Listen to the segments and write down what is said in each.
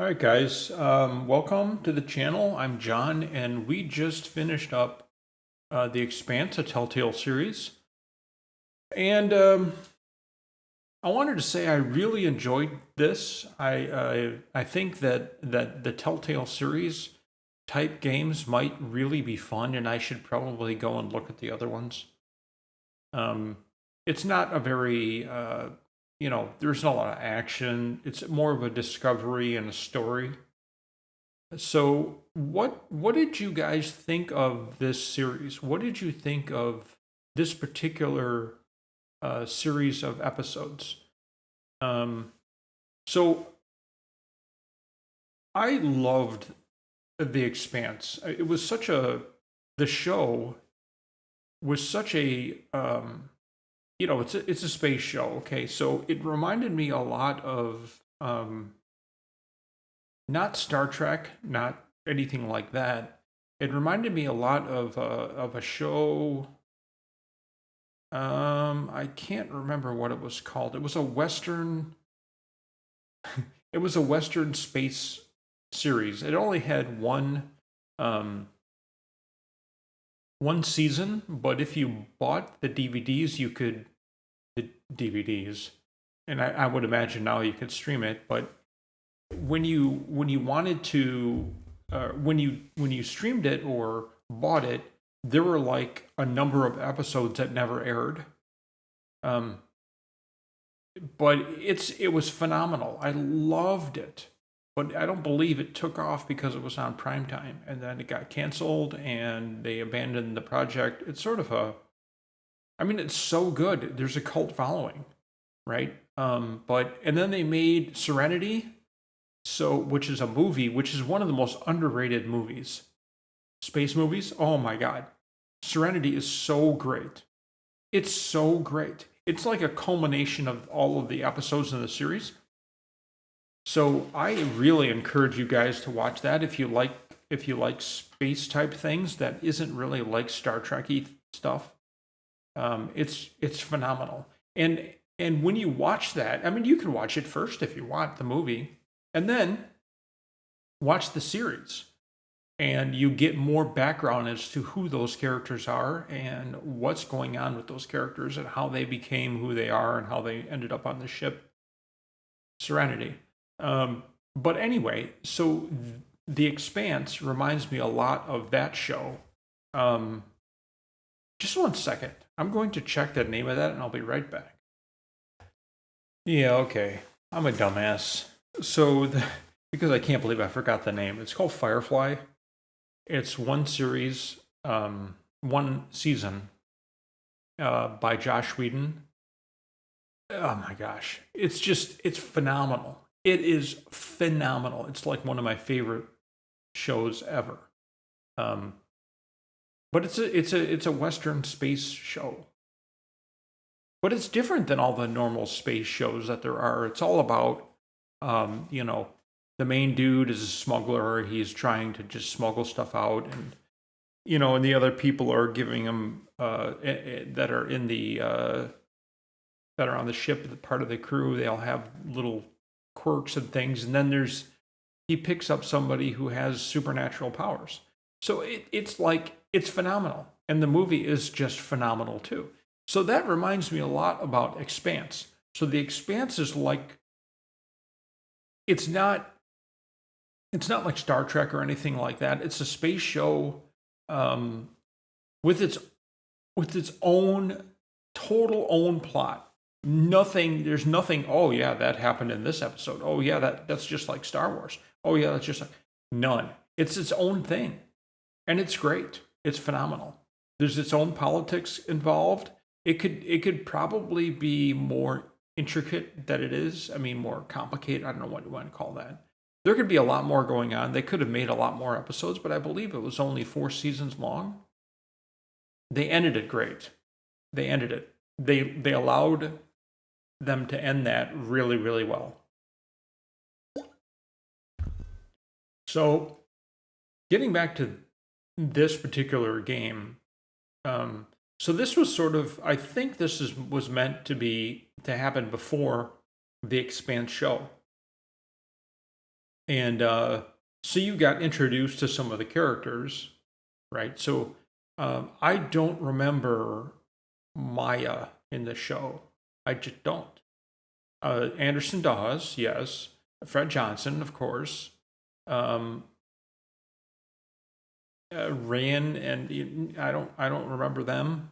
All right, guys. Welcome to the channel. I'm John, and we just finished up the Expanse A Telltale Series. And I wanted to say I really enjoyed this. I think that the Telltale series type games might really be fun, and I should probably go and look at the other ones. Um, it's not a very there's not a lot of action. It's more of a discovery and a story. So, what did you guys think of this series? What did you think of this particular series of episodes? Um, so, I loved The Expanse. It was such a the show was such a it's a space show. Okay, so it reminded me a lot of not Star Trek, not anything like that. It reminded me a lot of a show. I can't remember what it was called. It was a western. It was a western space series. It only had um, one season, but if you bought the DVDs, you could the DVDs, and I would imagine now you could stream it. But when you wanted to when you streamed it or bought it, there were like a number of episodes that never aired. Um, but it was phenomenal. I loved it, but I don't believe it took off because it was on primetime, and then it got canceled and they abandoned the project. It's sort of I mean, it's so good. There's a cult following, right? But and then they made Serenity, so which is a movie, which is one of the most underrated movies, space movies. Oh my god, Serenity is so great. It's so great. It's like a culmination of all of the episodes in the series. So I really encourage you guys to watch that if you like space type things that isn't really like Star Trekky stuff. It's phenomenal. And when you watch that, I mean, you can watch it first if you want the movie, and then watch the series, and you get more background as to who those characters are and what's going on with those characters and how they became who they are and how they ended up on the ship Serenity. But anyway, so The Expanse reminds me a lot of that show. Um, just one second. I'm going to check the name of that and I'll be right back. Yeah, okay. I'm a dumbass. Because I can't believe I forgot the name, it's called Firefly. It's one series, one season by Josh Whedon. Oh my gosh. It's phenomenal. It is phenomenal. It's like one of my favorite shows ever. Um, but it's a Western space show. But it's different than all the normal space shows that there are. It's all about, the main dude is a smuggler. He's trying to just smuggle stuff out, and the other people are giving him that are in the that are on the ship, the part of the crew. They all have little quirks and things, and then he picks up somebody who has supernatural powers. So it's phenomenal, and the movie is just phenomenal too. So that reminds me a lot about Expanse. So the Expanse is like it's not it's not like Star Trek or anything like that. It's a space show um, with its own total own plot. There's nothing. Oh yeah, that happened in this episode. Oh yeah, that's just like Star Wars. Oh yeah, that's just like none. It's its own thing, and it's great. It's phenomenal. There's its own politics involved. It could probably be more intricate than it is. I mean, more complicated. I don't know what you want to call that. There could be a lot more going on. They could have made a lot more episodes, but I believe it was only 4 seasons long. They ended it great. They ended it. They allowed them to end that really, really well. So, getting back to this particular game, so this was sort of, I think was meant to happen before the Expanse show, And so you got introduced to some of the characters, right? So I don't remember Maya in the show. I just don't. Anderson Dawes, yes. Fred Johnson, of course. Um, Ryan and I don't remember them.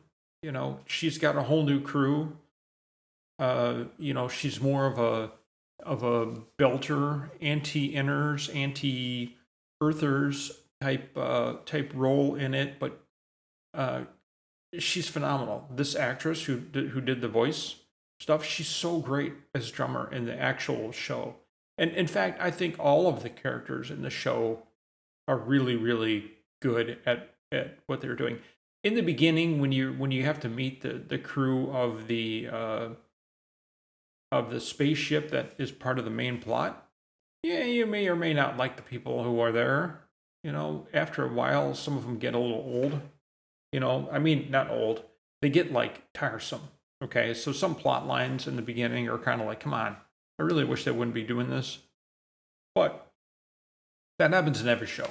She's got a whole new crew. She's more of a belter, anti-inners, anti-earthers type role in it, but uh, she's phenomenal. This actress who did the voice stuff, she's so great as drummer in the actual show. And in fact, I think all of the characters in the show are really, really good at what they're doing. In the beginning, when you have to meet the crew of the spaceship that is part of the main plot, yeah, you may or may not like the people who are there. After a while, some of them get a little old. I mean, not old. They get like tiresome. Okay, so some plot lines in the beginning are kind of like, come on, I really wish they wouldn't be doing this. But that happens in every show.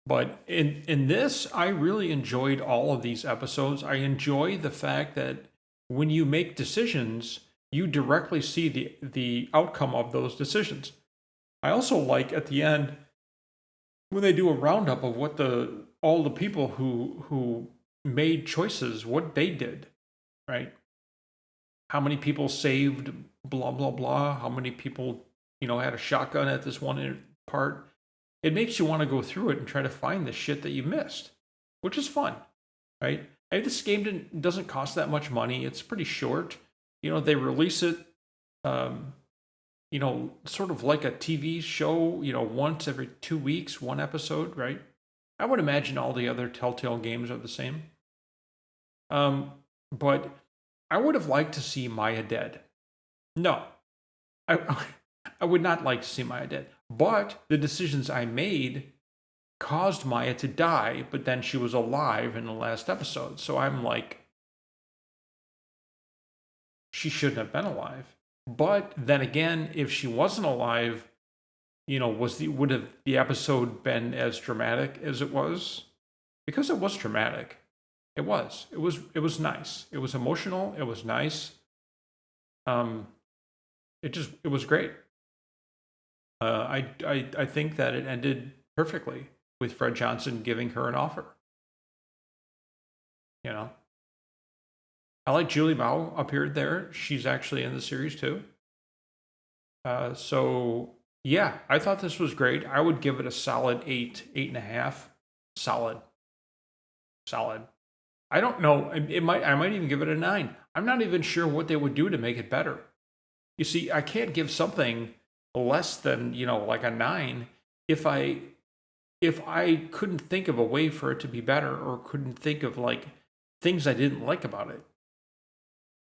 But in this, I really enjoyed all of these episodes. I enjoy the fact that when you make decisions, you directly see the outcome of those decisions. I also like at the end when they do a roundup of what all the people who made choices, what they did, right? How many people saved blah blah blah, how many people, had a shotgun at this one part. It makes you want to go through it and try to find the shit that you missed, which is fun, right? This game doesn't cost that much money. It's pretty short. They release it, sort of like a TV show, once every 2 weeks, one episode, right? I would imagine all the other Telltale games are the same. But I would have liked to see Maya dead. No, I, I would not like to see Maya dead. But the decisions I made caused Maya to die, but then she was alive in the last episode. So I'm like, she shouldn't have been alive. But then again, if she wasn't alive, would have the episode been as dramatic as it was? Because it was dramatic. It was. It was nice. It was emotional. It was nice. It was great. I think that it ended perfectly with Fred Johnson giving her an offer. I like Julie Mao appeared there. She's actually in the series too. So yeah, I thought this was great. I would give it a solid 8.5. Solid. I don't know. I might even give it a 9. I'm not even sure what they would do to make it better. You see, I can't give something less than, like a 9 if I couldn't think of a way for it to be better, or couldn't think of like things I didn't like about it.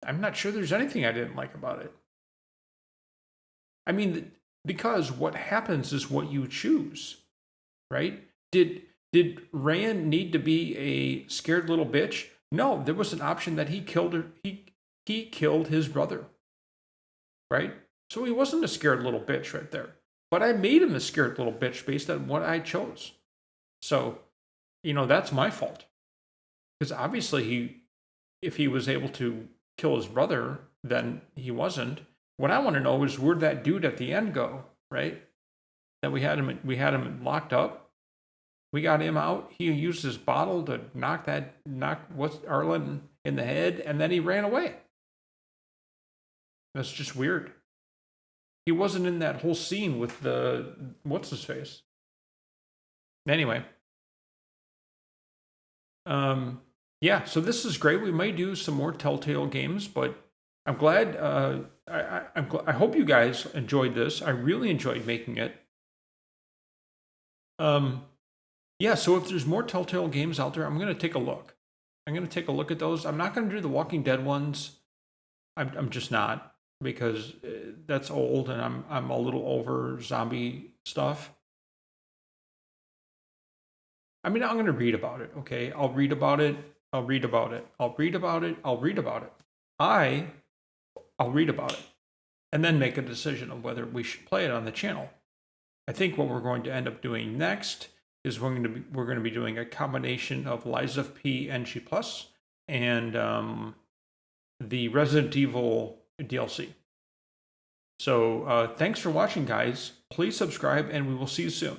I'm not sure there's anything I didn't like about it. I mean, because what happens is what you choose, right? Did Rand need to be a scared little bitch? No, there was an option that he killed her. He killed his brother, right? So he wasn't a scared little bitch right there. But I made him a scared little bitch based on what I chose. So, that's my fault. Because obviously if he was able to kill his brother, then he wasn't. What I want to know is, where'd that dude at the end go, right? That we had him locked up. We got him out. He used his bottle to knock Arlen in the head, and then he ran away. That's just weird. He wasn't in that whole scene with the what's his face. Anyway, yeah. So this is great. We may do some more Telltale games, but I'm glad. I hope you guys enjoyed this. I really enjoyed making it. Yeah. So if there's more Telltale games out there, I'm gonna take a look. I'm gonna take a look at those. I'm not gonna do the Walking Dead ones. I'm just not, because that's old, and I'm a little over zombie stuff. I mean, I'm going to read about it, okay? I'll read about it. I'll read about it. I'll read about it. I'll read about it. I'll read about it, and then make a decision of whether we should play it on the channel. I think what we're going to end up doing next is we're going to be doing a combination of Lies of P and G Plus and the Resident Evil DLC. So thanks for watching, guys. Please subscribe, and we will see you soon.